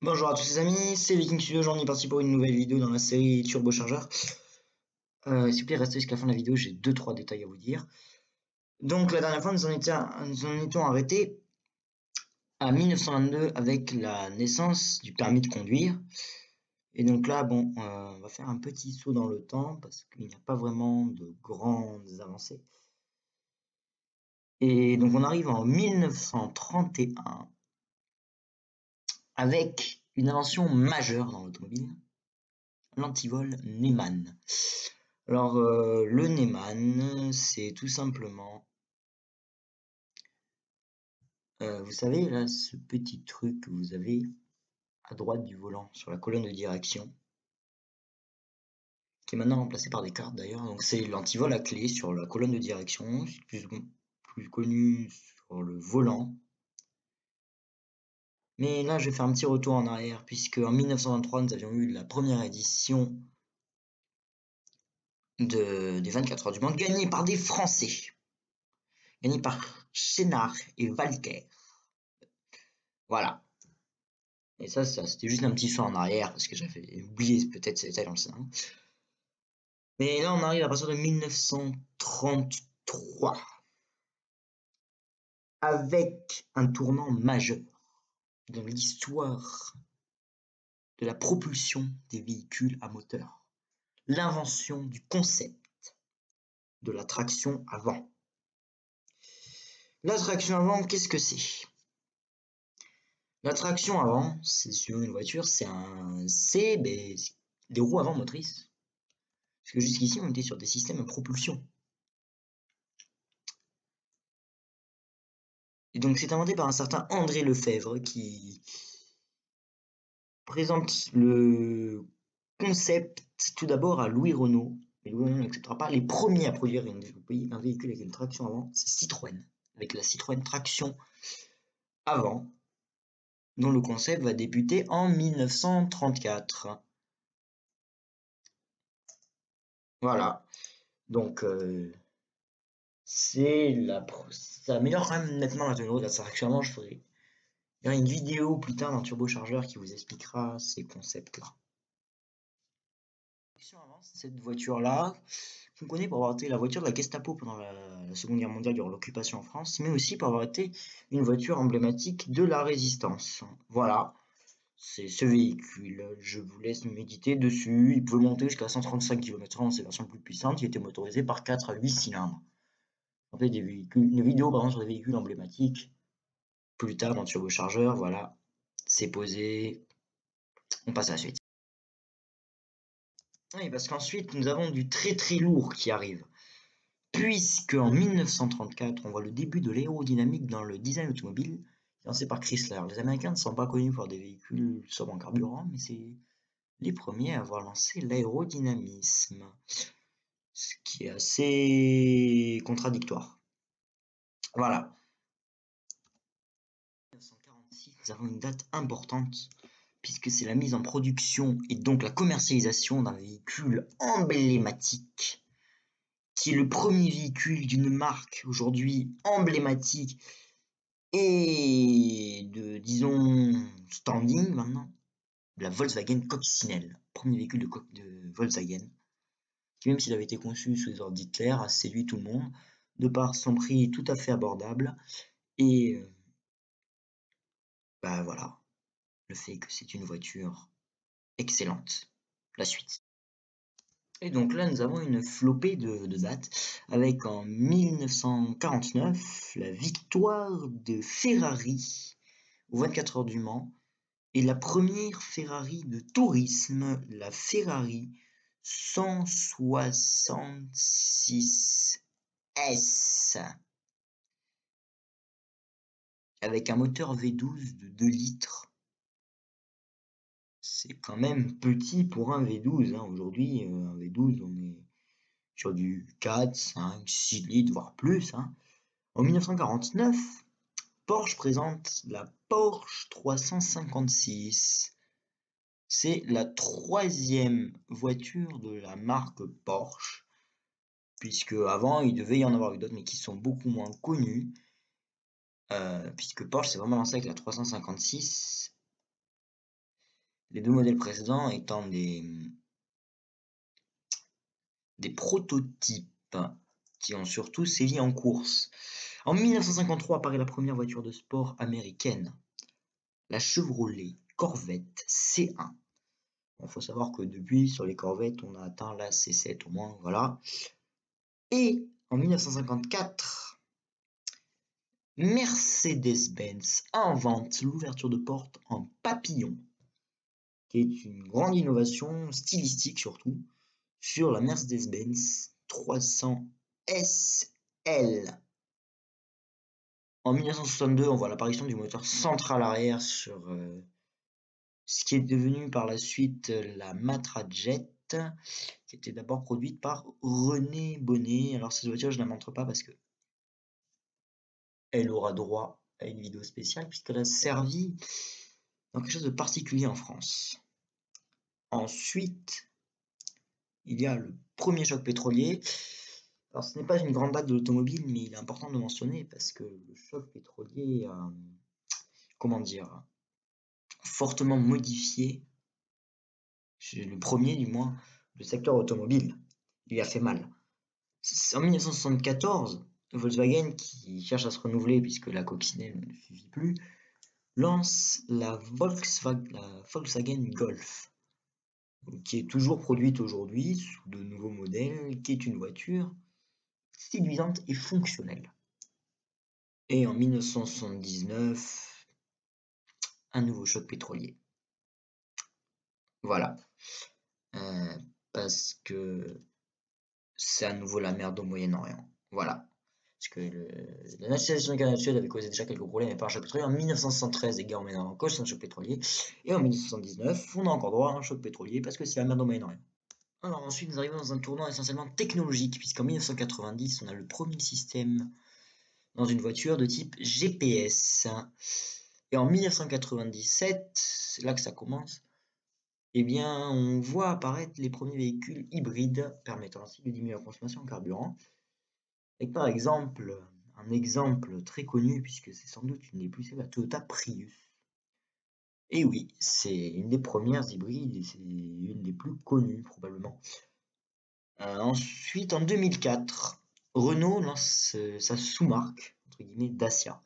Bonjour à tous les amis, c'est Viking Studio, aujourd'hui on est parti pour une nouvelle vidéo dans la série Turbochargeur. S'il vous plaît, restez jusqu'à la fin de la vidéo, j'ai 2-3 détails à vous dire. Donc la dernière fois, nous en étions arrêtés à 1922 avec la naissance du permis de conduire. Et donc là, bon, on va faire un petit saut dans le temps parce qu'il n'y a pas vraiment de grandes avancées. Et donc on arrive en 1931 avec une invention majeure dans l'automobile, l'antivol Neumann. Alors, le Neumann, c'est tout simplement, vous savez, là, ce petit truc que vous avez à droite du volant, sur la colonne de direction, qui est maintenant remplacé par des cartes d'ailleurs. Donc, c'est l'antivol à clé sur la colonne de direction, plus connu sur le volant. Mais là, je vais faire un petit retour en arrière, puisque en 1923, nous avions eu la première édition des 24 heures du Mans, gagnée par des Français, gagnée par Chénard et Walker. Voilà. Et ça c'était juste un petit saut en arrière parce que j'avais oublié peut-être ces détails dans le scénario. Mais là, on arrive à partir de 1933 avec un tournant majeur dans l'histoire de la propulsion des véhicules à moteur. L'invention du concept de la traction avant. La traction avant, qu'est-ce que c'est? La traction avant, c'est sur une voiture, c'est des roues avant motrices. Parce que jusqu'ici, on était sur des systèmes à propulsion. Et donc c'est inventé par un certain André Lefebvre qui présente le concept tout d'abord à Louis Renault. Mais Louis Renault n'acceptera pas. Les premiers à produire un véhicule avec une traction avant, c'est Citroën, avec la Citroën traction avant, dont le concept va débuter en 1934. Voilà. Donc ça améliore quand même nettement la tenue de la traction avant. Je ferai une vidéo plus tard dans Turbochargeur qui vous expliquera ces concepts-là. Cette voiture-là, qu'on connaît pour avoir été la voiture de la Gestapo pendant la Seconde Guerre mondiale durant l'occupation en France, mais aussi pour avoir été une voiture emblématique de la résistance. Voilà, c'est ce véhicule. Je vous laisse méditer dessus. Il pouvait monter jusqu'à 135 km/h dans ses versions plus puissantes. Il était motorisé par 4 à 8 cylindres. On fait une vidéo par exemple sur des véhicules emblématiques. Plus tard dans Turbochargeur, voilà, c'est posé. On passe à la suite. Oui, parce qu'ensuite, nous avons du très très lourd qui arrive. Puisque en 1934, on voit le début de l'aérodynamique dans le design automobile, lancé par Chrysler. Les Américains ne sont pas connus pour des véhicules sobres en carburant, mais c'est les premiers à avoir lancé l'aérodynamisme, ce qui est assez contradictoire. Voilà. En 1946, nous avons une date importante, puisque c'est la mise en production et donc la commercialisation d'un véhicule emblématique, qui est le premier véhicule d'une marque aujourd'hui emblématique et disons, standing maintenant, de la Volkswagen Coccinelle, premier véhicule de Volkswagen, qui même s'il avait été conçu sous les ordres d'Hitler, a séduit tout le monde, de par son prix tout à fait abordable, et bah voilà, le fait que c'est une voiture excellente. La suite. Et donc là, nous avons une flopée de dates, avec en 1949, la victoire de Ferrari aux 24 heures du Mans, et la première Ferrari de tourisme, la Ferrari 166S, avec un moteur V12 de 2 litres. C'est quand même petit pour un V12, hein. Aujourd'hui, un V12, on est sur du 4, 5, 6 litres, voire plus, hein. En 1949, Porsche présente la Porsche 356. C'est la troisième voiture de la marque Porsche, puisque avant il devait y en avoir eu d'autres, mais qui sont beaucoup moins connus, puisque Porsche s'est vraiment lancé avec la 356 Les deux modèles précédents étant des prototypes qui ont surtout sévi en course. En 1953 apparaît la première voiture de sport américaine, la Chevrolet Corvette C1. Il faut savoir que depuis, sur les Corvettes, on a atteint la C7 au moins, voilà. Et en 1954, Mercedes-Benz invente l'ouverture de porte en papillon, qui est une grande innovation stylistique surtout, sur la Mercedes-Benz 300 SL. En 1962, on voit l'apparition du moteur central arrière sur ce qui est devenu par la suite la Matra Jet, qui était d'abord produite par René Bonnet. Alors cette voiture, je ne la montre pas parce que elle aura droit à une vidéo spéciale puisqu'elle a servi dans quelque chose de particulier en France. Ensuite, il y a le premier choc pétrolier. Alors ce n'est pas une grande date de l'automobile, mais il est important de le mentionner parce que le choc pétrolier a, comment dire, fortement modifié, le premier du moins, le secteur automobile. Il lui a fait mal. En 1974, Volkswagen, qui cherche à se renouveler puisque la coccinelle ne suffit plus, lance la Volkswagen Golf, qui est toujours produite aujourd'hui sous de nouveaux modèles, qui est une voiture séduisante et fonctionnelle. Et en 1979, un nouveau choc pétrolier. Voilà. Parce que c'est à nouveau la merde au Moyen-Orient. Voilà. Parce que la nationalisation du Canada du Sud avait causé déjà quelques problèmes par un choc pétrolier. En 1973, les guerres au Moyen-Orient causent un choc pétrolier. Et en 1979, on a encore droit à un choc pétrolier parce que c'est la merde au Moyen-Orient. Alors ensuite, nous arrivons dans un tournant essentiellement technologique, puisqu'en 1990, on a le premier système dans une voiture de type GPS. Et en 1997, c'est là que ça commence, eh bien, on voit apparaître les premiers véhicules hybrides permettant ainsi de diminuer la consommation en carburant. Et par exemple, un exemple très connu, puisque c'est sans doute une des plus célèbres, la Toyota Prius. Et oui, c'est une des premières hybrides et c'est une des plus connues probablement. Ensuite, en 2004, Renault lance sa sous-marque, entre guillemets, Dacia,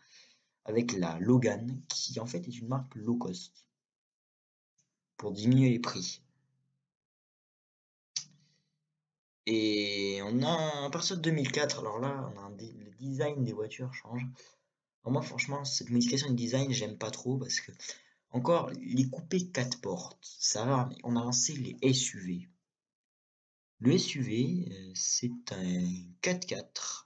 avec la Logan, qui en fait est une marque low cost, pour diminuer les prix. Et on a, à partir de 2004, alors là, le design des voitures change. Alors moi, franchement, cette modification de design, j'aime pas trop parce que, encore, les coupés 4 portes, ça va, mais on a lancé les SUV. Le SUV, c'est un 4x4,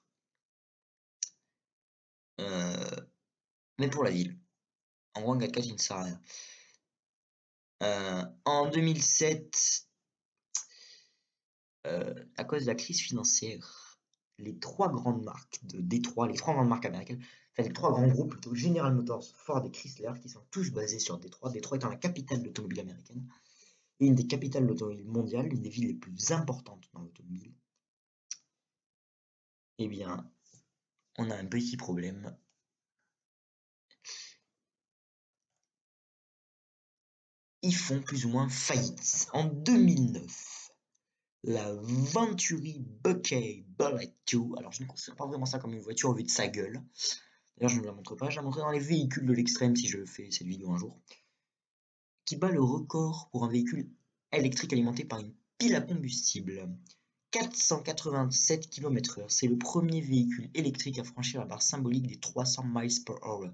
mais pour la ville. En gros, un 4x4, il ne sert à rien. En 2007, à cause de la crise financière, les trois grandes marques de Détroit, les trois grandes marques américaines, enfin les trois grands groupes, plutôt General Motors, Ford et Chrysler, qui sont tous basés sur Détroit, Détroit étant la capitale de l'automobile américaine, et une des capitales de l'automobile mondiale, une des villes les plus importantes dans l'automobile, eh bien, on a un petit problème. Ils font plus ou moins faillite. En 2009, la Venturi Buckeye Bullet 2, alors je ne considère pas vraiment ça comme une voiture au vu de sa gueule. D'ailleurs, je ne la montre pas, je la montrerai dans les véhicules de l'extrême si je fais cette vidéo un jour. Qui bat le record pour un véhicule électrique alimenté par une pile à combustible. 487 km/h, c'est le premier véhicule électrique à franchir la barre symbolique des 300 miles/h.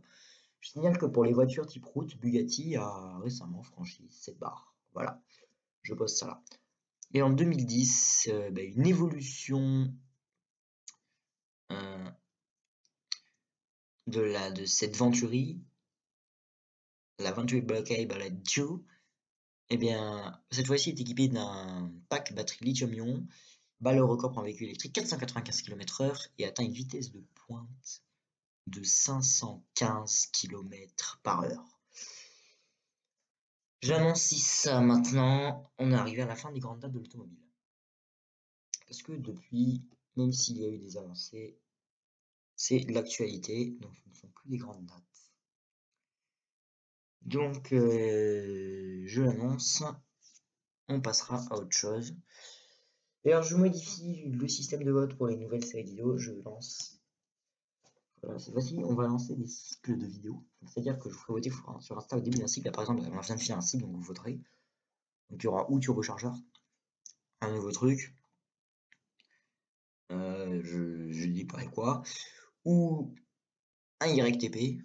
Je signale que pour les voitures type route, Bugatti a récemment franchi cette barre. Voilà, je poste ça là. Et en 2010, une évolution de cette Venturi, la Venturi Buckeye Bullet 2, eh bien, cette fois-ci est équipée d'un pack batterie lithium-ion, bat le record pour un véhicule électrique 495 km/h et atteint une vitesse de pointe de 515 km/h. J'annonce ça maintenant, on est arrivé à la fin des grandes dates de l'automobile. Parce que depuis, même s'il y a eu des avancées, c'est l'actualité, donc ce ne sont plus des grandes dates. Donc, je l'annonce, on passera à autre chose. Et alors, je modifie le système de vote pour les nouvelles séries vidéo. Je lance. Voilà, cette fois-ci, on va lancer des cycles de vidéos. C'est-à-dire que je vous ferai voter sur Insta au début d'un cycle. Là, par exemple, on vient de finir un cycle, donc vous voterez. Donc, il y aura ou turbochargeur, un nouveau truc. Je dis pas quoi. Ou un YTP.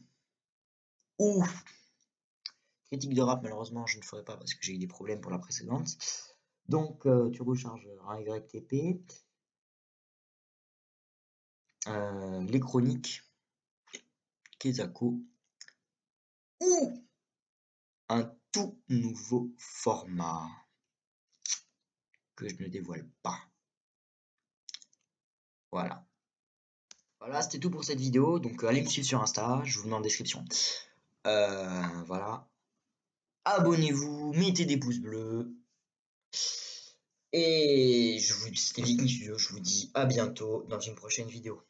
Ou critique de rap, malheureusement, je ne ferai pas parce que j'ai eu des problèmes pour la précédente. Donc, turbochargeur, un YTP. Les chroniques, Kezako, ou un tout nouveau format que je ne dévoile pas. Voilà. Voilà, c'était tout pour cette vidéo. Donc, allez me suivre sur Insta, je vous le mets en description. Voilà. Abonnez-vous, mettez des pouces bleus. Et c'était Viking Studio, je vous dis à bientôt dans une prochaine vidéo.